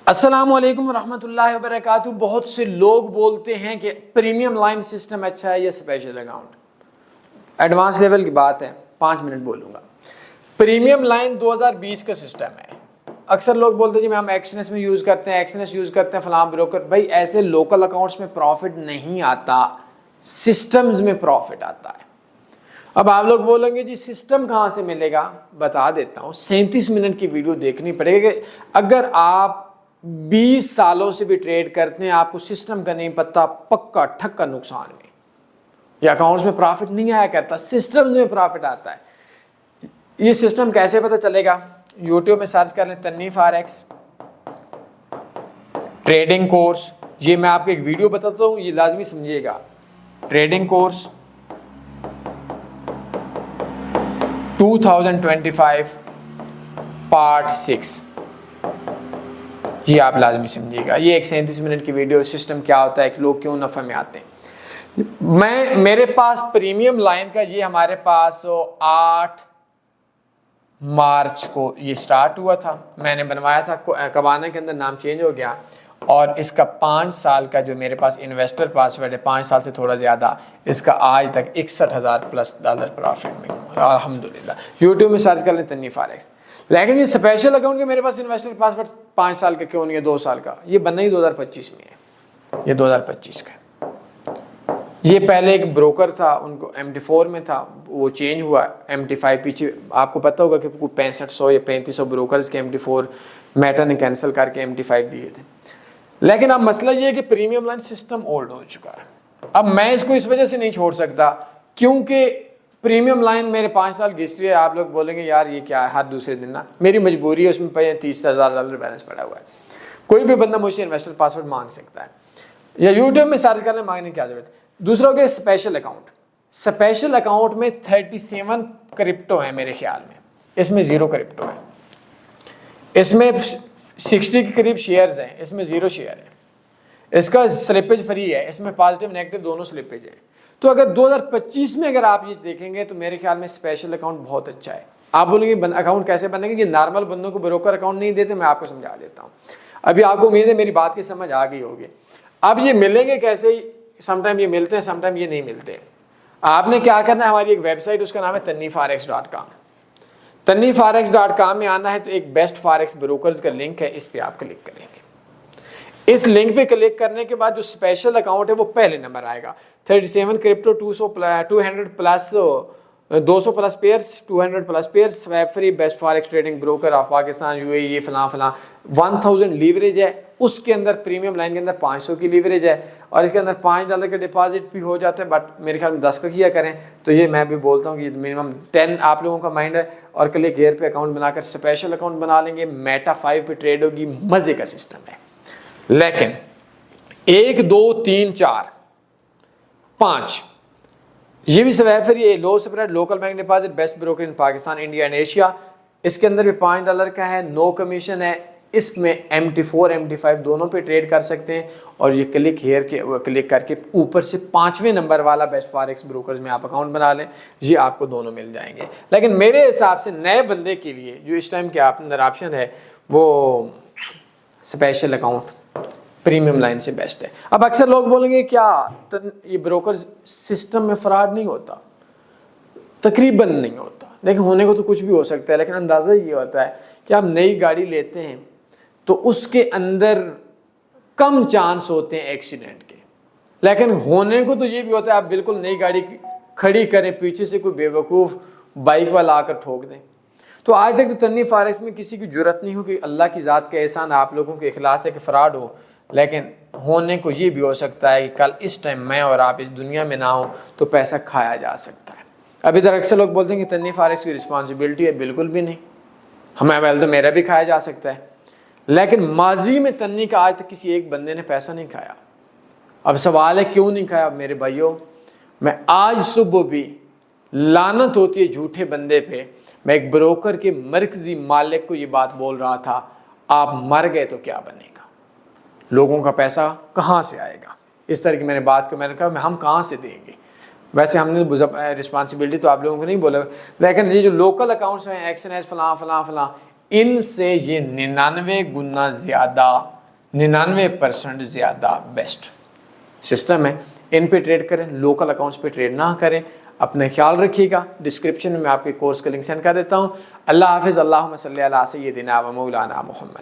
अस्सलाम वालेकुम रहमतुल्लाहि व बरकातहू। बहुत से लोग बोलते हैं कि प्रीमियम लाइन सिस्टम अच्छा है या स्पेशल अकाउंट। एडवांस लेवल की बात है, 5 मिनट बोलूँगा। प्रीमियम लाइन 2020 का सिस्टम है। अक्सर लोग बोलते हैं जी हम एक्सएनएस में यूज़ करते हैं, एक्सएनएस यूज़ करते हैं फलां ब्रोकर। भाई ऐसे लोकल अकाउंट्स में प्रॉफिट नहीं आता, सिस्टम्स में प्रॉफिट आता है। अब आप लोग बोलेंगे जी सिस्टम कहाँ से मिलेगा, बता देता हूँ। 37 मिनट की वीडियो देखनी पड़ेगी। अगर आप 20 सालों से भी ट्रेड करते हैं, आपको सिस्टम का नहीं पता, पक्का ठक्का नुकसान में। ये अकाउंट्स में प्रॉफिट नहीं आया करता, सिस्टम्स में प्रॉफिट आता है। ये सिस्टम कैसे पता चलेगा? यूट्यूब में सर्च कर लें तन्नी फॉरेक्स ट्रेडिंग कोर्स। ये मैं आपको एक वीडियो बताता हूँ, ये लाजमी समझिएगा। ट्रेडिंग कोर्स 2025 पार्ट 6, ये आप लाजमी समझिएगा। ये एक 37 मिनट की वीडियो, सिस्टम क्या होता है, लोग क्यों नफे में आते हैं। मेरे पास प्रीमियम लाइन का ये हमारे पास 8 मार्च को ये स्टार्ट हुआ था। मैंने बनवाया था, कबाना के अंदर नाम चेंज हो गया। और इसका 5 साल का जो मेरे पास इन्वेस्टर पासवर्ड है, 5 साल से थोड़ा ज़्यादा, इसका आज तक 61,000 प्लस डॉलर प्रॉफिट में हुआ अल्हम्दुलिल्लाह। यूट्यूब में सर्च कर लें तन्नी फॉरेक्स। लेकिन ये स्पेशल अकाउंट के मेरे पास इन्वेस्टर पासवर्ड 5 साल का क्यों नहीं है, 2 साल का? ये बनना ही 2025 में है, ये 2025 का। ये पहले एक ब्रोकर था, उनको MT4 में था, वो चेंज हुआ MT5। पीछे आपको पता होगा कि 6500 या 3500 ब्रोकर्स के MT4 मेटा ने कैंसिल करके MT5 दिए थे। लेकिन अब मसला ये है कि प्रीमियम लाइन सिस्टम ओल्ड हो चुका है। अब मैं इसको इस वजह से नहीं छोड़ सकता क्योंकि प्रीमियम लाइन मेरे 5 साल की हिस्ट्री है। आप लोग बोलेंगे यार ये क्या है, हर दूसरे दिन ना, मेरी मजबूरी है, उसमें 30,000 डॉलर बैलेंस पड़ा हुआ है। कोई भी बंदा मुझसे इन्वेस्टर पासवर्ड मांग सकता है, या यूट्यूब में सर्च करने मांगने की क्या जरूरत है। दूसरा हो गया स्पेशल अकाउंट। स्पेशल अकाउंट में 37 क्रिप्टो है मेरे ख्याल में, इसमें 0 क्रिप्टो है। इसमें 60 के करीब शेयर्स हैं, इसमें 0 शेयर है। इसका स्लिपेज फ्री है, इसमें पॉजिटिव नेगेटिव दोनों स्लिपेज है। तो अगर 2025 में अगर आप ये देखेंगे तो मेरे ख्याल में स्पेशल अकाउंट बहुत अच्छा है। आप बोलेंगे अकाउंट कैसे बनेगा, कि नॉर्मल बंदों को ब्रोकर अकाउंट नहीं देते। मैं आपको समझा देता हूँ। अभी आपको उम्मीद है मेरी बात की समझ आ गई होगी। अब ये मिलेंगे कैसे? समटाइम ये मिलते हैं, समटाइम ये नहीं मिलते। आपने क्या करना है, हमारी एक वेबसाइट, उसका नाम है tanniforex.com। tanniforex.com में आना है तो एक बेस्ट फॉरेक्स ब्रोकर्स का लिंक है, इस पर आप क्लिक करेंगे। इस लिंक पे क्लिक करने के बाद जो स्पेशल अकाउंट है वो पहले नंबर आएगा। 37 crypto, 200 plus 200 plus pairs, 200 plus pairs, swap free, best forex trading broker of Pakistan UAE, फलां फलां। 1000 लीवरेज है, उसके अंदर प्रीमियम लाइन के अंदर 500 की लीवरेज है, और इसके अंदर $5 का डिपॉजिट भी हो जाता है। बट मेरे ख्याल में 10 का किया करें तो ये मैं भी बोलता हूँ कि मिनिमम 10 आप लोगों का माइंड है, और क्लिक गेयर पे अकाउंट बनाकर स्पेशल अकाउंट बना लेंगे। मेटा 5 पे ट्रेड होगी, मजे का सिस्टम है। लेकिन 1 2 3 4 5 ये भी स्वैप फ्री है, low spread, local bank deposit, best broker in Pakistan, India and Asia. इसके अंदर भी $5 का है, नो कमीशन है। इसमें MT4 MT5 दोनों पे ट्रेड कर सकते हैं। और ये क्लिक हेयर के क्लिक करके ऊपर से 5वें नंबर वाला बेस्ट फॉरेक्स ब्रोकर्स में आप अकाउंट बना लें, ये आपको दोनों मिल जाएंगे। लेकिन मेरे हिसाब से नए बंदे के लिए जो इस टाइम के आप अंदर ऑप्शन है वो स्पेशल अकाउंट प्रीमियम लाइन से बेस्ट है। अब अक्सर लोग बोलेंगे क्या ये ब्रोकर सिस्टम में फ्रॉड नहीं होता? तकरीबन नहीं होता। लेकिन होने को तो कुछ भी हो सकता है, लेकिन अंदाज़ा ये होता है कि आप नई गाड़ी लेते हैं तो उसके अंदर कम चांस होते हैं एक्सीडेंट के। लेकिन होने को तो ये भी होता है, आप बिल्कुल नई गाड़ी खड़ी करें, पीछे से कोई बेवकूफ़ बाइक वाला आकर ठोक दें। तो आज तक तो तन्नी फॉरेक्स में किसी की जरूरत नहीं हो कि अल्लाह की ज़ात का एहसान, आप लोगों के इखलास है कि फ़्रॉड हो। लेकिन होने को ये भी हो सकता है कि कल इस टाइम मैं और आप इस दुनिया में ना हो तो पैसा खाया जा सकता है। अब इधर अक्सर लोग बोलते हैं कि तन्नी फॉरेक्स की रिस्पॉन्सिबिलिटी है, बिल्कुल भी नहीं। हमें वेल तो मेरा भी खाया जा सकता है, लेकिन माजी में तन्नी का आज तक किसी एक बंदे ने पैसा नहीं खाया। अब सवाल है क्यों नहीं खाया मेरे भाइयों? मैं आज सुबह भी, लानत होती है झूठे बंदे पे, मैं एक ब्रोकर के मरकजी मालिक को ये बात बोल रहा था, आप मर गए तो क्या बनेगा, लोगों का पैसा कहाँ से आएगा। इस तरह की मैंने बात को मैंने कहा हम कहाँ से देंगे। वैसे हमने रिस्पॉन्सिबिलिटी तो आप लोगों को नहीं बोला, लेकिन ये जो लोकल अकाउंट्स हैं एक्सएनएस फलां फलां फलां, इनसे ये 99 गुना ज़्यादा 99% ज़्यादा बेस्ट सिस्टम है। इन पे ट्रेड करें, लोकल अकाउंट्स पे ट्रेड ना करें। अपने ख्याल रखिएगा। डिस्क्रिप्शन में मैं आपके कोर्स का लिंक सेंड कर देता हूँ। अल्लाह हाफिज़। अल्लाहुम्मा सल्ली अला सय्यदिना व मौलाना मुहम्मद।